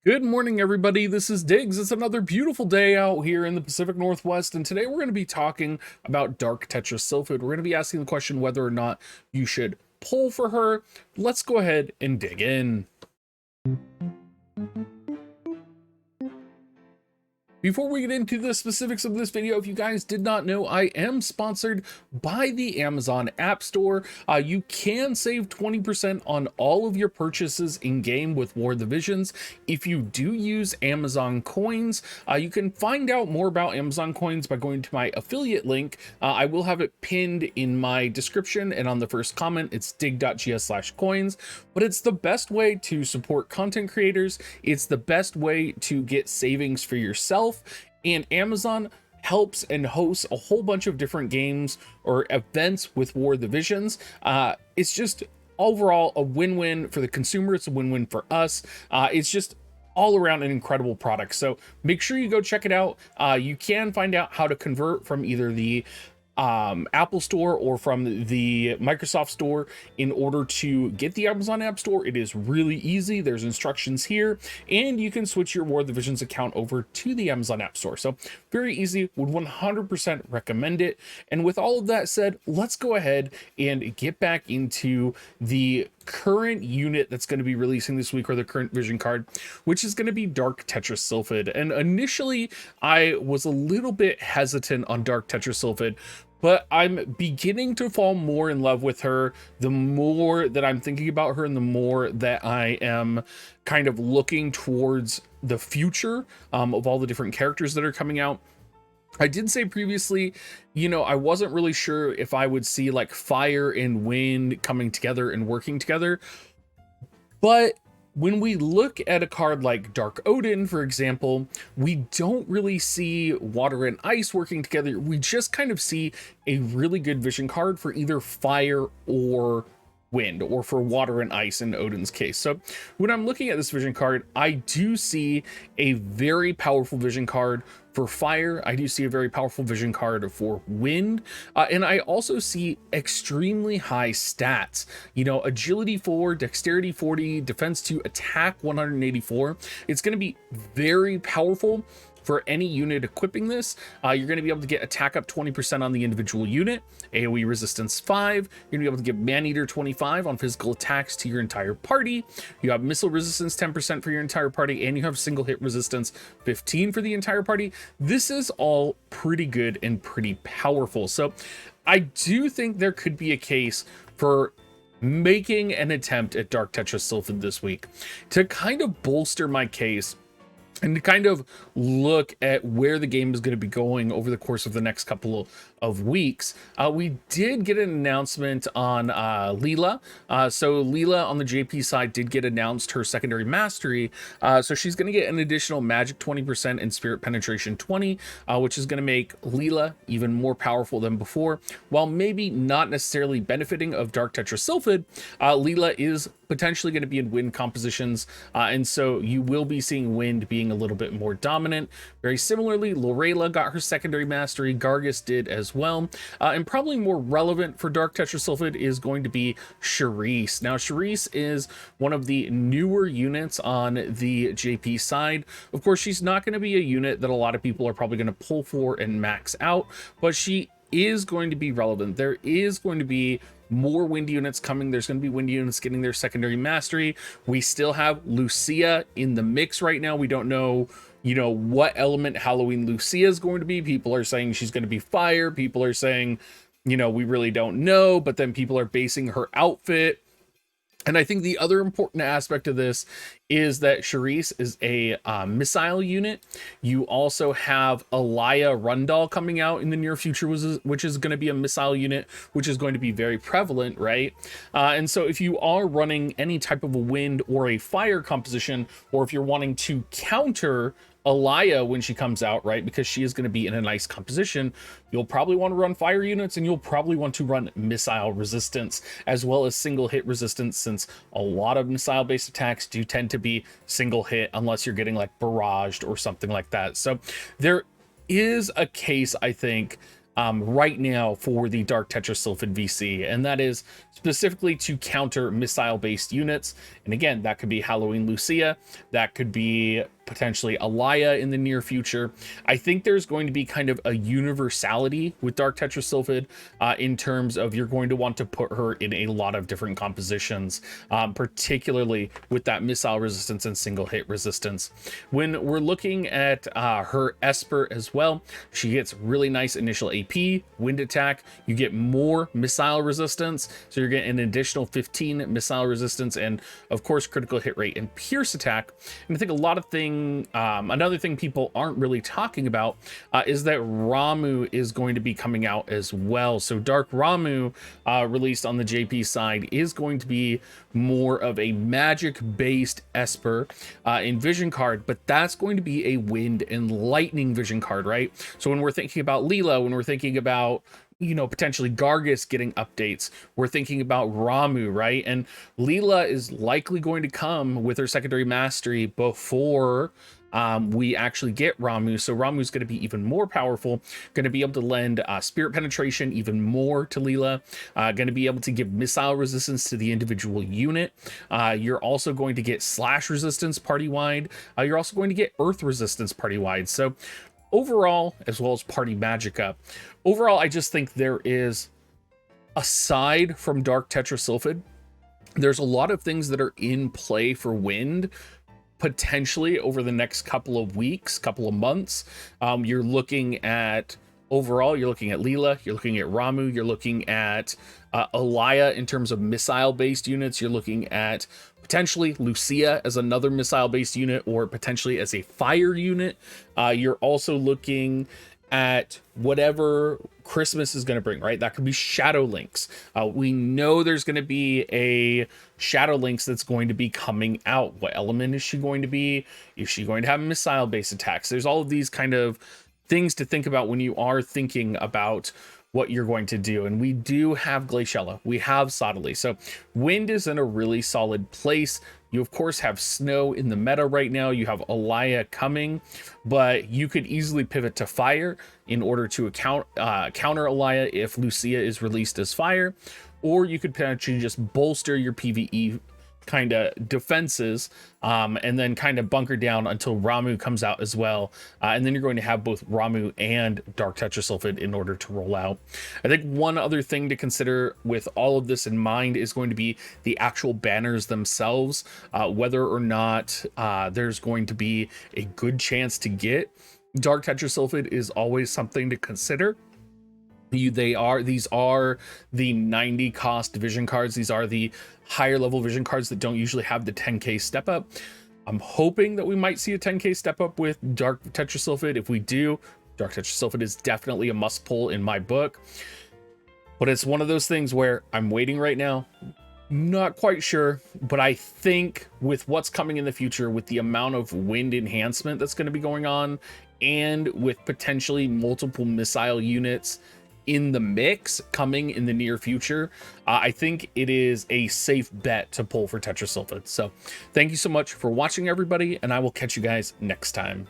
Good morning, everybody. This is Diggs. It's another beautiful day out here in the Pacific Northwest, and today we're going to be talking about Dark Tetra Sylphid. We're going to be asking the question whether or not you should pull for her. Let's go ahead and dig in. Before we get into the specifics of this video, if you guys did not know, I am sponsored by the Amazon App Store. You can save 20% on all of your purchases in-game with War of the Visions if you do use Amazon Coins. You can find out more about Amazon Coins by going to my affiliate link. I will have it pinned in my description and on the first comment. It's dig.gs/coins, but it's the best way to support content creators. It's the best way to get savings for yourself. And Amazon helps and hosts a whole bunch of different games or events with War of the Visions. It's just overall a win-win for the consumer. It's a win-win for us. It's just all around an incredible product. So make sure you go check it out. You can find out how to convert from either the Apple Store or from the Microsoft Store in order to get the Amazon App Store. It is really easy. There's instructions here, and you can switch your War of the Visions account over to the Amazon App Store. So very easy, would 100% recommend it. And with all of that said, let's go ahead and get back into the current unit that's going to be releasing this week, or the current vision card, which is going to be Dark Tetra Sylphid. And initially I was a little bit hesitant on Dark Tetra Sylphid, but I'm beginning to fall more in love with her the more that I'm thinking about her, and the more that I am kind of looking towards the future of all the different characters that are coming out. I did say previously, I wasn't really sure if I would see like fire and wind coming together and working together. But when we look at a card like Dark Odin, for example, we don't really see water and ice working together. We just kind of see a really good vision card for either fire or wind, or for water and ice in Odin's case. So when I'm looking at this vision card, I do see a very powerful vision card for fire. I do see a very powerful vision card for wind. And I also see extremely high stats, agility 4, dexterity 40, defense 2, attack 184. It's going to be very powerful for any unit equipping this. You're going to be able to get attack up 20% on the individual unit, AoE resistance 5. You're going to be able to give Man-Eater 25 on physical attacks to your entire party. You have missile resistance 10% for your entire party, and you have single hit resistance 15 for the entire party. This is all pretty good and pretty powerful. So I do think there could be a case for making an attempt at Dark Tetra Sylphid this week to kind of bolster my case and to kind of look at where the game is going to be going over the course of the next couple of weeks. We did get an announcement on Leela. So Leela on the JP side did get announced her secondary mastery. So she's going to get an additional magic 20% and spirit penetration 20, which is going to make Leela even more powerful than before. While maybe not necessarily benefiting of Dark Tetra Sylphid, Leela is potentially going to be in wind compositions. And so you will be seeing wind being a little bit more dominant. Very similarly, Lorela got her secondary mastery. Gargus did as well. And probably more relevant for Dark Tetra Sylphid is going to be Charisse. Now, Charisse is one of the newer units on the JP side. Of course, she's not going to be a unit that a lot of people are probably going to pull for and max out, but she is going to be relevant. There is going to be more wind units coming. There's going to be wind units getting their secondary mastery. We still have Lucia in the mix right now. We don't know, what element Halloween Lucia is going to be. People are saying she's going to be fire. People are saying, we really don't know. But then people are basing her outfit. And I think the other important aspect of this is that Charisse is a missile unit. You also have Alaya Rundal coming out in the near future, which is going to be a missile unit, which is going to be very prevalent, right? And so if you are running any type of a wind or a fire composition, or if you're wanting to counter Alaya when she comes out, right, because she is going to be in a nice composition, you'll probably want to run fire units, and you'll probably want to run missile resistance as well as single hit resistance, since a lot of missile based attacks do tend to be single hit unless you're getting like barraged or something like that. So there is a case, I think, right now for the Dark Tetra Sylphid VC, and that is specifically to counter missile-based units. And again, that could be Halloween Lucia, that could be potentially Alaya in the near future. I think there's going to be kind of a universality with Dark Tetra Sylphid in terms of you're going to want to put her in a lot of different compositions, particularly with that missile resistance and single hit resistance. When we're looking at her Esper as well, she gets really nice initial AP, wind attack, you get more missile resistance, so you're getting an additional 15 missile resistance, and of course critical hit rate and pierce attack. And I think a lot of things, another thing people aren't really talking about is that Ramu is going to be coming out as well. So Dark Ramu, released on the JP side, is going to be more of a magic based Esper in vision card, but that's going to be a wind and lightning vision card, right? So when we're thinking about Leela, when we're thinking about, you know, potentially Gargus getting updates, we're thinking about Ramu, right? And Leela is likely going to come with her secondary mastery before we actually get Ramu. So Ramu's going to be even more powerful, going to be able to lend spirit penetration even more to Leela, going to be able to give missile resistance to the individual unit. You're also going to get slash resistance party wide. You're also going to get earth resistance party wide. So overall, as well as party magicka, overall, I just think there is, aside from Dark Tetra Sylphid, there's a lot of things that are in play for wind potentially over the next couple of weeks, couple of months. You're looking at, overall, you're looking at Leela, you're looking at Ramu, you're looking at Alaya in terms of missile-based units, you're looking at potentially Lucia as another missile-based unit, or potentially as a fire unit. You're also looking at whatever Christmas is going to bring, right? That could be Shadow Links. We know there's going to be a Shadow Links that's going to be coming out. What element is she going to be? Is she going to have missile-based attacks? There's all of these kind of things to think about when you are thinking about what you're going to do. And we do have Glaciella, we have Sottily, so wind is in a really solid place. You of course have snow in the meta right now, you have Alaya coming, but you could easily pivot to fire in order to counter Alaya if Lucia is released as fire, or you could potentially just bolster your PvE kind of defenses and then kind of bunker down until Ramu comes out as well, and then you're going to have both Ramu and Dark Tetra Sylphid in order to roll out. I think one other thing to consider with all of this in mind is going to be the actual banners themselves, whether or not there's going to be a good chance to get Dark Tetra Sylphid is always something to consider. These are the 90 cost vision cards. These are the higher level vision cards that don't usually have the 10k step up. I'm hoping that we might see a 10k step up with Dark Tetra Sylphid. If we do, Dark Tetra Sylphid is definitely a must pull in my book, but it's one of those things where I'm waiting right now. Not quite sure, but I think with what's coming in the future, with the amount of wind enhancement that's going to be going on, and with potentially multiple missile units in the mix coming in the near future, I think it is a safe bet to pull for Tetra Sylphid. So thank you so much for watching, everybody, and I will catch you guys next time.